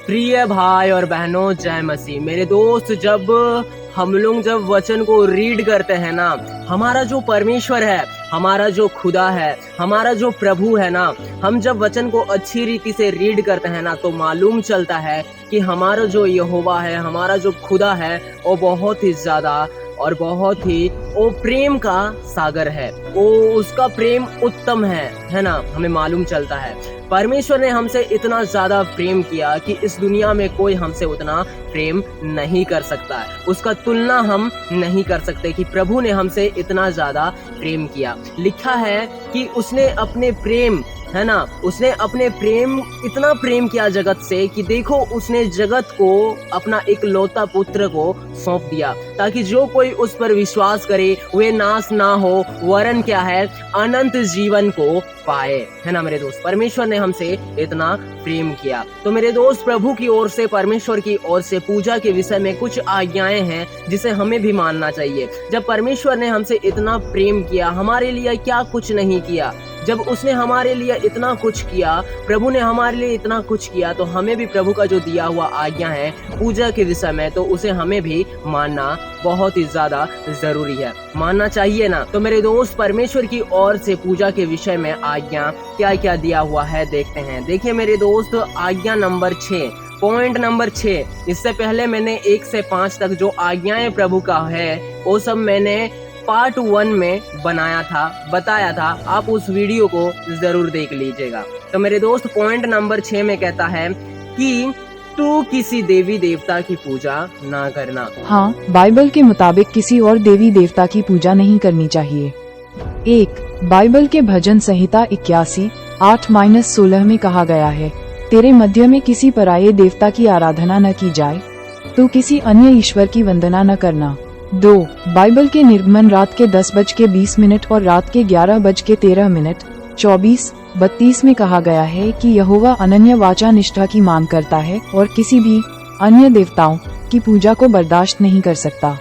प्रिय भाई और बहनों, जय मसीह। मेरे दोस्त, जब हम लोग जब वचन को रीड करते हैं ना, हमारा जो परमेश्वर है, हमारा जो खुदा है, हमारा जो प्रभु है ना, हम जब वचन को अच्छी रीति से रीड करते हैं ना, तो मालूम चलता है कि हमारा जो यहोवा है, हमारा जो खुदा है, वो बहुत ही ज्यादा और बहुत ही वो प्रेम का सागर है। वो उसका प्रेम उत्तम है ना। हमें मालूम चलता है परमेश्वर ने हमसे इतना ज्यादा प्रेम किया कि इस दुनिया में कोई हमसे उतना प्रेम नहीं कर सकता है। उसका तुलना हम नहीं कर सकते कि प्रभु ने हमसे इतना ज्यादा प्रेम किया। लिखा है कि उसने अपने प्रेम, है ना, उसने अपने प्रेम, इतना प्रेम किया जगत से कि देखो, उसने जगत को अपना एक लौता पुत्र को सौंप दिया, ताकि जो कोई उस पर विश्वास करे वे नाश ना हो, वरन क्या है, अनंत जीवन को पाए। है ना मेरे दोस्त, परमेश्वर ने हमसे इतना प्रेम किया। तो मेरे दोस्त, प्रभु की ओर से, परमेश्वर की ओर से पूजा के विषय में कुछ आज्ञाएं हैं जिसे हमें भी मानना चाहिए। जब परमेश्वर ने हमसे इतना प्रेम किया, हमारे लिए क्या कुछ नहीं किया, जब उसने हमारे लिए इतना कुछ किया, प्रभु ने हमारे लिए इतना कुछ किया, तो हमें भी प्रभु का जो दिया हुआ आज्ञा है पूजा के विषय में, तो उसे हमें भी मानना बहुत ही ज्यादा जरूरी है। मानना चाहिए ना। तो मेरे दोस्त, परमेश्वर की ओर से पूजा के विषय में आज्ञा क्या क्या दिया हुआ है देखते हैं। देखिए मेरे दोस्त, आज्ञा नंबर 6, पॉइंट नंबर 6। इससे पहले मैंने 1 से 5 तक जो आज्ञाएं प्रभु का है, वो सब मैंने पार्ट 1 में बताया था। आप उस वीडियो को जरूर देख लीजिएगा। तो मेरे दोस्त, पॉइंट नंबर 6 में कहता है कि तू किसी देवी देवता की पूजा ना करना। हाँ, बाइबल के मुताबिक किसी और देवी देवता की पूजा नहीं करनी चाहिए। 1. बाइबल के भजन संहिता 81:8-16 में कहा गया है, तेरे मध्य में किसी पराये देवता की आराधना न की जाए, तू किसी अन्य ईश्वर की वंदना न करना। 2. बाइबल के निर्गमन रात के 10:20 और रात के 11:13, 24-32 में कहा गया है कि यहोवा अनन्य वाचा निष्ठा की मांग करता है और किसी भी अन्य देवताओं की पूजा को बर्दाश्त नहीं कर सकता।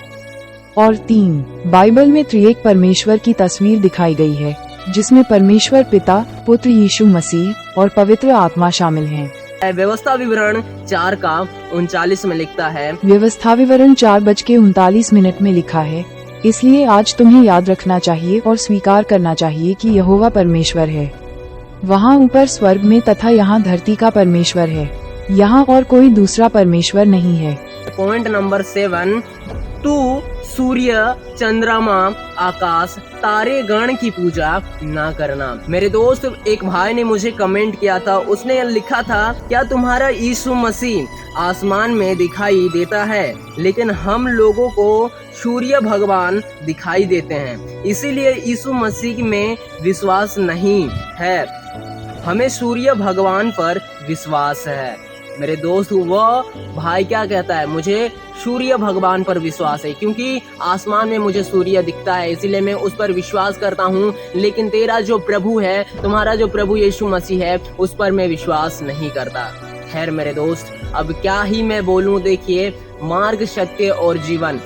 और 3. बाइबल में त्रिएक परमेश्वर की तस्वीर दिखाई गई है, जिसमें परमेश्वर पिता, पुत्र यीशु मसीह और पवित्र आत्मा शामिल हैं। व्यवस्था विवरण 4:39 में लिखता है, व्यवस्था विवरण 4:39 में लिखा है, इसलिए आज तुम्हें याद रखना चाहिए और स्वीकार करना चाहिए कि यहोवा परमेश्वर है। वहाँ ऊपर स्वर्ग में तथा यहाँ धरती का परमेश्वर है। यहाँ और कोई दूसरा परमेश्वर नहीं है। पॉइंट नंबर 7, तू सूर्य, चंद्रमा, आकाश, तारे गण की पूजा ना करना। मेरे दोस्त, एक भाई ने मुझे कमेंट किया था, उसने लिखा था, क्या तुम्हारा यीशु मसीह आसमान में दिखाई देता है, लेकिन हम लोगों को सूर्य भगवान दिखाई देते हैं, इसीलिए यीशु मसीह में विश्वास नहीं है, हमें सूर्य भगवान पर विश्वास है। मेरे दोस्त, वह भाई क्या कहता है, मुझे सूर्य भगवान पर विश्वास है, क्योंकि आसमान में मुझे सूर्य दिखता है, इसीलिए मैं उस पर विश्वास करता हूँ, लेकिन तेरा जो प्रभु है, तुम्हारा जो प्रभु यीशु मसीह है, उस पर मैं विश्वास नहीं करता। खैर मेरे दोस्त, अब क्या ही मैं बोलूं। देखिए, मार्ग, सत्य और जीवन,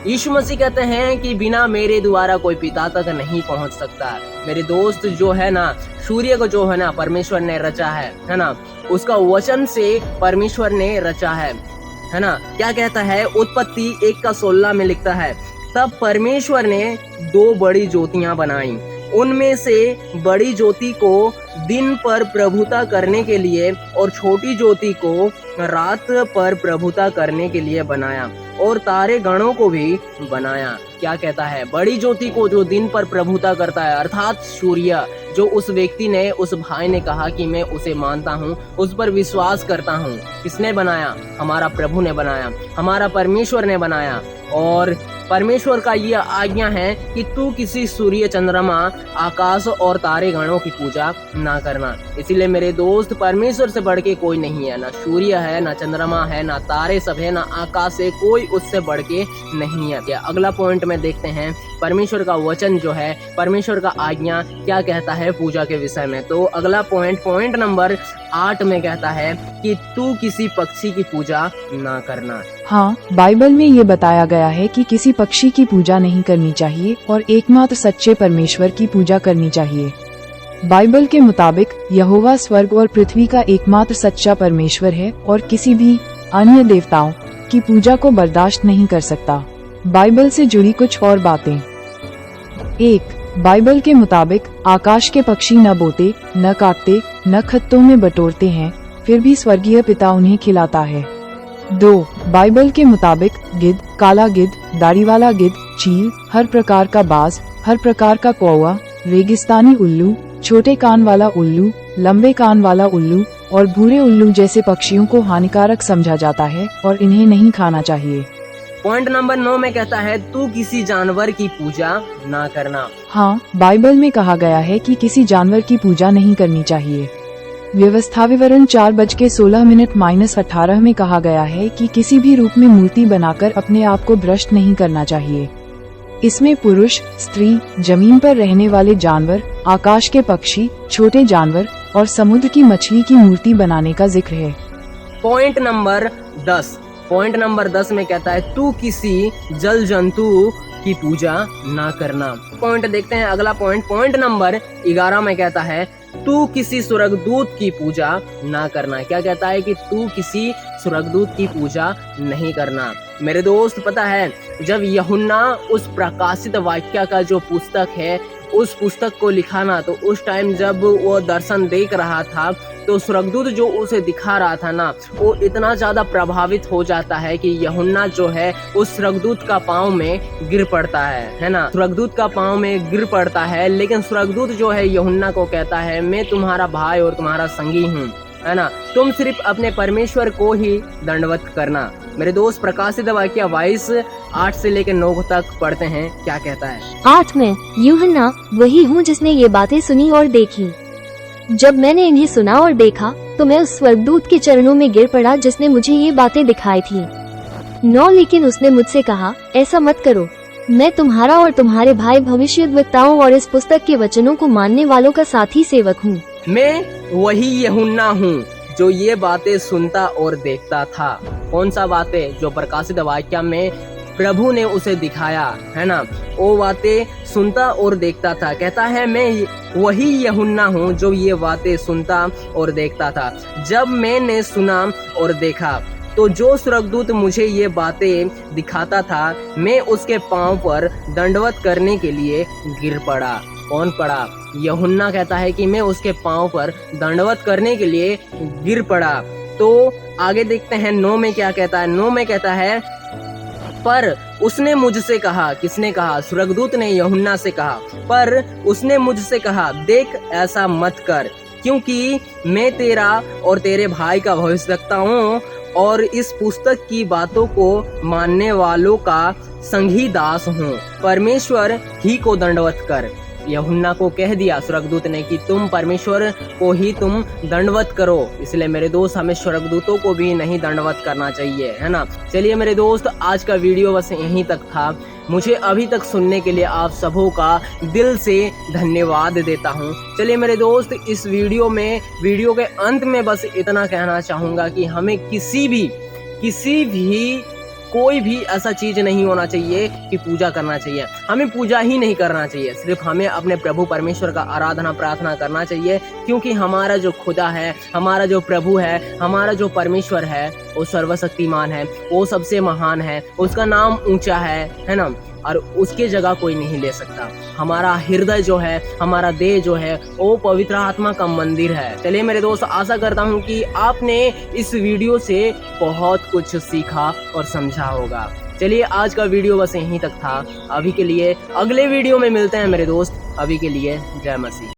यीशु मसीह कहते हैं कि बिना मेरे द्वारा कोई पिता तक नहीं पहुंच सकता। मेरे दोस्त, जो है ना, सूर्य को जो है ना परमेश्वर ने रचा है ना, उसका वचन से परमेश्वर ने रचा है ना। क्या कहता है, उत्पत्ति 1:16 में लिखता है, तब परमेश्वर ने 2 बड़ी ज्योतियां बनाई, उनमें से बड़ी ज्योति को दिन पर प्रभुता करने के लिए और छोटी ज्योति को रात पर प्रभुता करने के लिए बनाया, और तारे गणों को भी बनाया। क्या कहता है, बड़ी ज्योति को जो दिन पर प्रभुता करता है, अर्थात सूर्य, जो उस व्यक्ति ने, उस भाई ने कहा कि मैं उसे मानता हूँ, उस पर विश्वास करता हूँ। किसने बनाया? हमारा प्रभु ने बनाया, हमारा परमेश्वर ने बनाया। और परमेश्वर का यह आज्ञा है कि तू किसी सूर्य, चंद्रमा, आकाश और तारे गणों की पूजा ना करना। इसीलिए मेरे दोस्त, परमेश्वर से बढ़ के कोई नहीं है, ना सूर्य है, ना चंद्रमा है, ना तारे सब है, ना आकाश है, कोई उससे बढ़ के नहीं है। अगला पॉइंट में देखते हैं, परमेश्वर का वचन जो है, परमेश्वर का आज्ञा क्या कहता है पूजा के विषय में। तो अगला पॉइंट नंबर 8 में कहता है कि तू किसी पक्षी की पूजा ना करना। हाँ, बाइबल में ये बताया गया है कि किसी पक्षी की पूजा नहीं करनी चाहिए और एकमात्र सच्चे परमेश्वर की पूजा करनी चाहिए। बाइबल के मुताबिक यहोवा स्वर्ग और पृथ्वी का एकमात्र सच्चा परमेश्वर है और किसी भी अन्य देवताओं की पूजा को बर्दाश्त नहीं कर सकता। बाइबल से जुड़ी कुछ और बातें। 1. बाइबल के मुताबिक आकाश के पक्षी न बोते, न काटते, न खत्तों में बटोरते हैं, फिर भी स्वर्गीय पिता उन्हें खिलाता है। 2. बाइबल के मुताबिक गिद्ध, काला गिद्ध, दाढ़ी वाला गिद्ध, चील, हर प्रकार का बाज, हर प्रकार का कौवा, रेगिस्तानी उल्लू, छोटे कान वाला उल्लू, लंबे कान वाला उल्लू और भूरे उल्लू जैसे पक्षियों को हानिकारक समझा जाता है और इन्हें नहीं खाना चाहिए। पॉइंट नंबर 9 में कहता है तू किसी जानवर की पूजा ना करना। हाँ, बाइबल में कहा गया है कि किसी जानवर की पूजा नहीं करनी चाहिए। व्यवस्था विवरण 4:16 में कहा गया है कि किसी भी रूप में मूर्ति बनाकर अपने आप को भ्रष्ट नहीं करना चाहिए। इसमें पुरुष, स्त्री, जमीन पर रहने वाले जानवर, आकाश के पक्षी, छोटे जानवर और समुद्र की मछली की मूर्ति बनाने का जिक्र है। पॉइंट नंबर 10 में कहता है तू किसी जल जंतु की पूजा ना करना। पॉइंट देखते हैं अगला पॉइंट नंबर 11 में कहता है तू किसी स्वर्गदूत की पूजा ना करना। क्या कहता है कि तू किसी स्वर्गदूत की पूजा नहीं करना। मेरे दोस्त, पता है जब यूहन्ना उस प्रकाशित वाक्य का जो पुस्तक है उस पुस्तक को लिखा ना, तो उस टाइम जब वो दर्शन देख रहा था तो स्वर्गदूत जो उसे दिखा रहा था ना, वो इतना ज्यादा प्रभावित हो जाता है कि यूहन्ना जो है उस स्वर्गदूत का पाँव में गिर पड़ता है ना। स्वर्गदूत का पाँव में गिर पड़ता है, लेकिन स्वर्गदूत जो है यूहन्ना को कहता है मैं तुम्हारा भाई और तुम्हारा संगी हूँ, है ना, तुम सिर्फ अपने परमेश्वर को ही दंडवत करना। मेरे दोस्त, प्रकाशित वाक्य 22:8 से लेकर 9 तक पढ़ते हैं। क्या कहता है? 8 में, यूहन्ना वही हूँ जिसने ये बातें सुनी और देखी। जब मैंने इन्हें सुना और देखा तो मैं उस स्वर्गदूत के चरणों में गिर पड़ा जिसने मुझे ये बातें दिखाई थी। 9 लेकिन उसने मुझसे कहा ऐसा मत करो, मैं तुम्हारा और तुम्हारे भाई भविष्यद्वक्ताओं और इस पुस्तक के वचनों को मानने वालों का साथी सेवक हूँ। मैं वही यूहन्ना हूँ जो ये बातें सुनता और देखता था। कौन सा बातें? जो प्रकाशित वाक्य में प्रभु ने उसे दिखाया, है ना, वो बातें सुनता और देखता था। कहता है मैं वही यूहन्ना हूँ जो ये बातें सुनता और देखता था। जब मैंने सुना और देखा तो जो स्वर्गदूत मुझे ये बातें दिखाता था, मैं उसके पांव पर दंडवत करने के लिए गिर पड़ा। कौन पड़ा? यूहन्ना कहता है कि मैं उसके पांव पर दंडवत करने के लिए गिर पड़ा। तो आगे देखते हैं 9 में क्या कहता है। 9 में कहता है पर उसने मुझसे कहा। किसने कहा? स्वर्गदूत ने यूहन्ना से कहा। पर उसने मुझसे कहा देख ऐसा मत कर, क्योंकि मैं तेरा और तेरे भाई का भविष्यद्वक्ता हूँ और इस पुस्तक की बातों को मानने वालों का संगी दास हूँ। परमेश्वर ही को दंडवत कर। यूहन्ना को कह दिया स्वर्गदूत ने कि तुम परमेश्वर को ही तुम दंडवत करो। इसलिए मेरे दोस्त, हमें स्वर्गदूतों को भी नहीं दंडवत करना चाहिए, है ना। चलिए मेरे दोस्त, आज का वीडियो बस यहीं तक था। मुझे अभी तक सुनने के लिए आप सबों का दिल से धन्यवाद देता हूँ। चलिए मेरे दोस्त, इस वीडियो के अंत में बस इतना कहना चाहूँगा कि हमें किसी भी कोई भी ऐसा चीज नहीं होना चाहिए कि पूजा करना चाहिए। हमें पूजा ही नहीं करना चाहिए, सिर्फ हमें अपने प्रभु परमेश्वर का आराधना प्रार्थना करना चाहिए, क्योंकि हमारा जो खुदा है, हमारा जो प्रभु है, हमारा जो परमेश्वर है, वो सर्वशक्तिमान है, वो सबसे महान है, उसका नाम ऊंचा है ना, और उसकी जगह कोई नहीं ले सकता। हमारा हृदय जो है, हमारा देह जो है, वो पवित्र आत्मा का मंदिर है। चलिए मेरे दोस्त, आशा करता हूँ कि आपने इस वीडियो से बहुत कुछ सीखा और समझा होगा। चलिए आज का वीडियो बस यहीं तक था। अभी के लिए अगले वीडियो में मिलते हैं मेरे दोस्त। अभी के लिए जय मसीह।